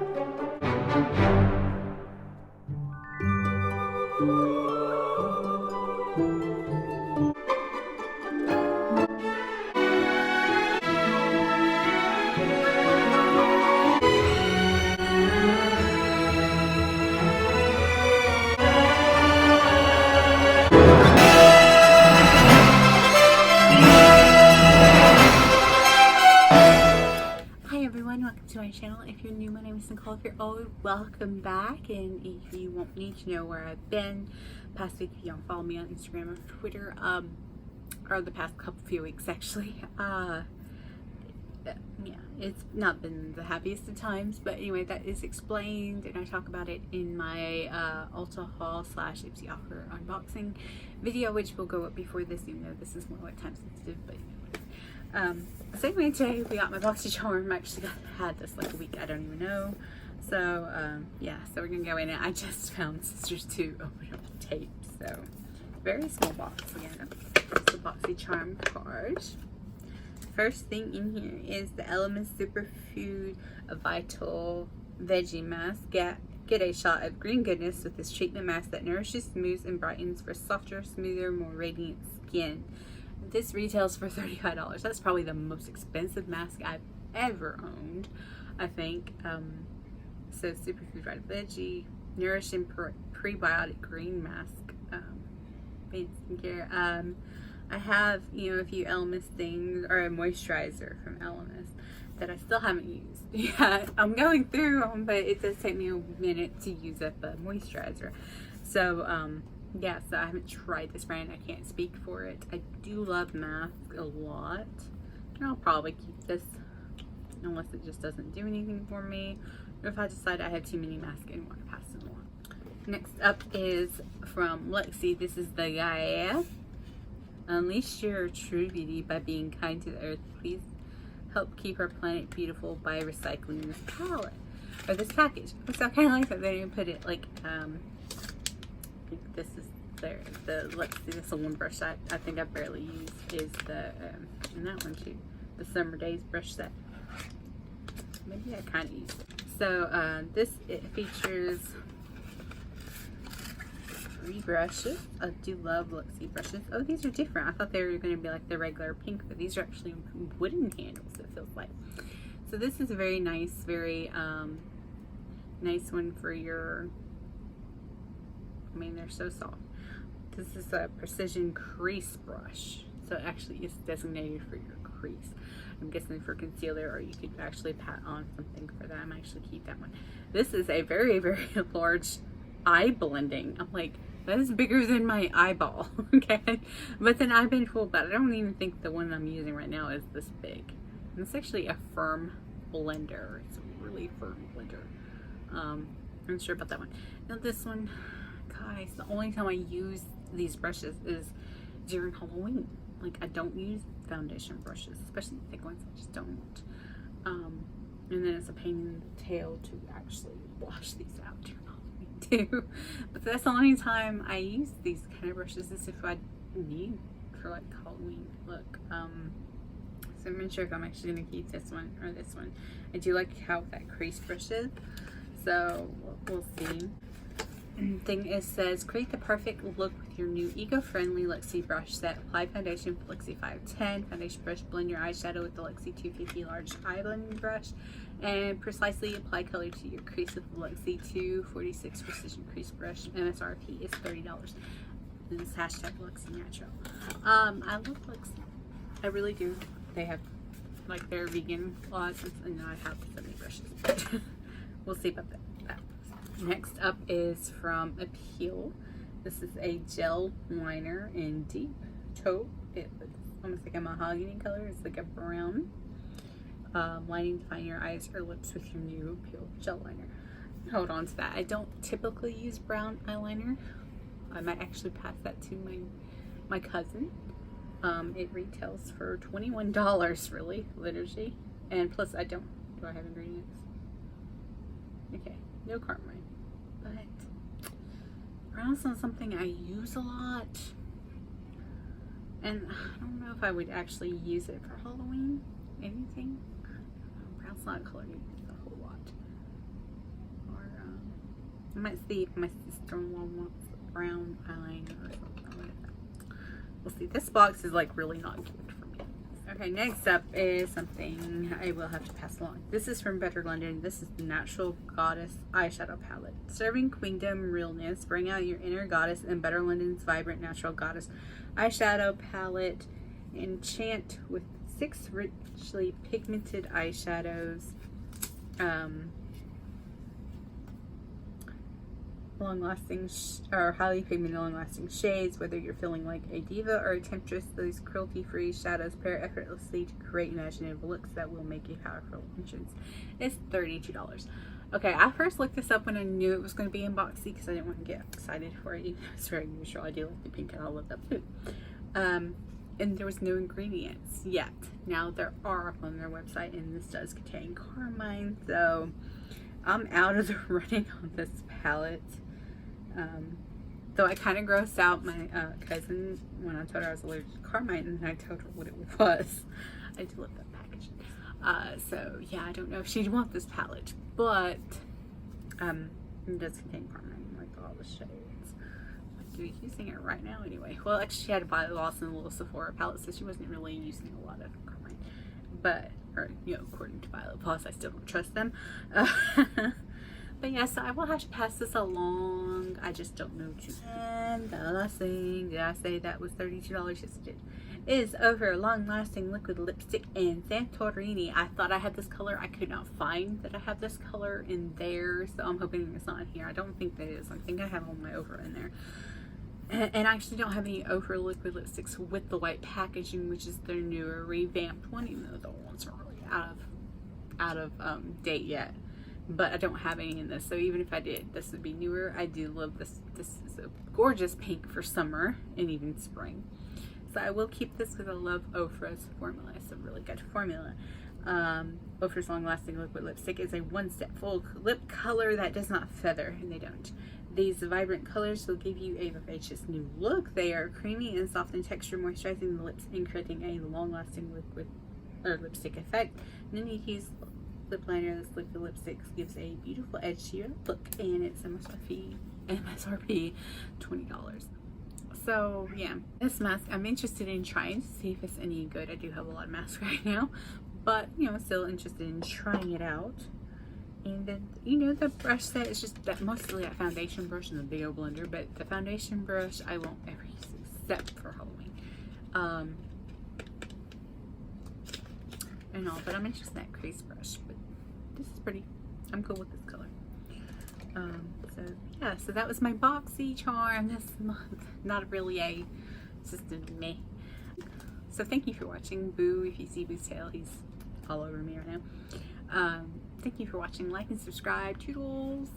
Welcome to my channel. If you're new, my name is Nicole. If you're old, welcome back. And if you want me to know where I've been past week, if you don't follow me on Instagram or Twitter, or the past few weeks actually, yeah, it's not been the happiest of times, but anyway, that is explained, and I talk about it in my Ulta haul / Ipsy offer unboxing video, which will go up before this, even though this is more like time sensitive, but so anyway, today we got my Boxycharm. I actually had this like a week, I don't even know. So yeah, so we're gonna go in, and I just found Sisters 2 open up the tape. So very small box again. It's the Boxycharm card. First thing in here is the Elements Superfood Vital Veggie Mask. Get a shot of green goodness with this treatment mask that nourishes, smooths, and brightens for softer, smoother, more radiant skin. This retails for $35. That's probably the most expensive mask I've ever owned, I think. So Superfood Vital Veggie, Nourishing Prebiotic Green Mask. Skincare. I have, a few Elements things, or a moisturizer from Elements that I still haven't used. Yeah, I'm going through them, but it does take me a minute to use up a moisturizer. So, yeah, so I haven't tried this brand. I can't speak for it. I do love masks a lot. And I'll probably keep this unless it just doesn't do anything for me. Or if I decide I have too many masks and want to pass them on. Next up is from Lexi. This is the Gaia. Unleash your true beauty by being kind to the earth. Please help keep our planet beautiful by recycling this palette. Or this package. So I kind of like that they didn't put it like, this is the let's see, this one brush I think I barely use is the and that one too, the Summer Days brush set. Maybe I kind of use it. So it features 3 brushes. I do love Luxie brushes. Oh, these are different. I thought they were going to be like the regular pink, but these are actually wooden handles, it feels like. So this is a very nice, very nice one for your, I mean, they're so soft. This is a precision crease brush. So it actually is designated for your crease. I'm guessing for concealer, or you could actually pat on something for that. I might actually keep that one. This is a very, very large eye blending. I'm like, that is bigger than my eyeball. Okay. But then I've been fooled that I don't even think the one I'm using right now is this big. And it's actually a firm blender. It's a really firm blender. I'm not sure about that one. Now this one, guys, the only time I use these brushes is during Halloween. Like, I don't use foundation brushes, especially thick ones. I just don't. And then it's a pain in the tail to actually wash these out during Halloween too. But that's the only time I use these kind of brushes, is if I need for like Halloween look. So I'm not sure if I'm actually gonna keep this one or this one. I do like how that crease brush is. So we'll see. Thing is says, create the perfect look with your new eco-friendly Luxie brush set. Apply foundation with Luxie 510 foundation brush. Blend your eyeshadow with the Luxie 250 large eye blending brush, and precisely apply color to your crease with the Luxie 246 precision crease brush. MSRP is $30. And it's hashtag Luxie Natural. I love Luxie. I really do. They have like their vegan laws, and now I have so many brushes. We'll see about that. Next up is from Appeal. This is a gel liner in deep taupe. It looks almost like a mahogany color. It's like a brown. Lining to find your eyes or lips with your new Appeal gel liner. Hold on to that. I don't typically use brown eyeliner. I might actually pass that to my cousin. It retails for $21 really, Liturgy. And plus do I have ingredients? Okay, no carmine. But brown's not something I use a lot, and I don't know if I would actually use it for Halloween. Anything? Brown's not a color you use a whole lot. might see if my sister-in-law wants brown eyeliner or something like that. We'll see. This box is like really not good for me. Okay, next up is something I will have to pass along. This is from Better London. This is the Natural Goddess eyeshadow palette. Serving queendom realness, bring out your inner goddess in Better London's vibrant Natural Goddess eyeshadow palette. Enchant with 6 richly pigmented eyeshadows. Long-lasting or highly pigmented long-lasting shades. Whether you're feeling like a diva or a temptress, these cruelty-free shadows pair effortlessly to create imaginative looks that will make a powerful entrance. It's $32. Okay, I first looked this up when I knew it was going to be in Boxy because I didn't want to get excited for it. It's very usual. I do like the pink and I love that blue. And there was no ingredients yet. Now there are on their website, and this does contain carmine, so I'm out of the running on this palette. Though I kind of grossed out my cousin when I told her I was allergic to carmine, and I told her what it was. I do love that packaging. So yeah, I don't know if she'd want this palette, but it does contain carmine, like all the shades. She's using it right now anyway. Well, actually she had Violet Lost in a little Sephora palette, so she wasn't really using a lot of carmine. But, or, you know, according to Violet Plus, I still don't trust them. But yeah, so I will have to pass this along. I just don't know to. And the last thing, did I say that was $32? Yes, I did. Is over long-lasting liquid lipstick in Santorini. I thought I had this color. I could not find that I have this color in there, so I'm hoping it's not in here. I don't think that it is. I think I have all my over in there. And I actually don't have any Ofra liquid lipsticks with the white packaging, which is their newer revamped one, even though the old ones are really out of date yet. But I don't have any in this, so even if I did, this would be newer. I do love this. This is a gorgeous pink for summer and even spring. So I will keep this because I love Ofra's formula. It's a really good formula. Ofra's long-lasting liquid lipstick is a one-step full lip color that does not feather, and they don't. These vibrant colors will give you a vivacious new look. They are creamy and soft in texture, moisturizing the lips and creating a long-lasting liquid or lipstick effect. And then you use lip liner. This liquid lipstick gives a beautiful edge to your look, and it's MSRP $20. So yeah, this mask I'm interested in trying to see if it's any good. I do have a lot of masks right now, but you know, still interested in trying it out. And then, you know, the brush set is just that, mostly that foundation brush and the Video Blender, but the foundation brush I won't ever use except for Halloween. And all, but I'm interested in that crease brush, but this is pretty. I'm cool with this color. So yeah, so that was my Boxycharm this month. Not really a, it's just a meh. So thank you for watching. Boo, if you see Boo's tail, he's all over me right now. Thank you for watching. Like and subscribe. Toodles.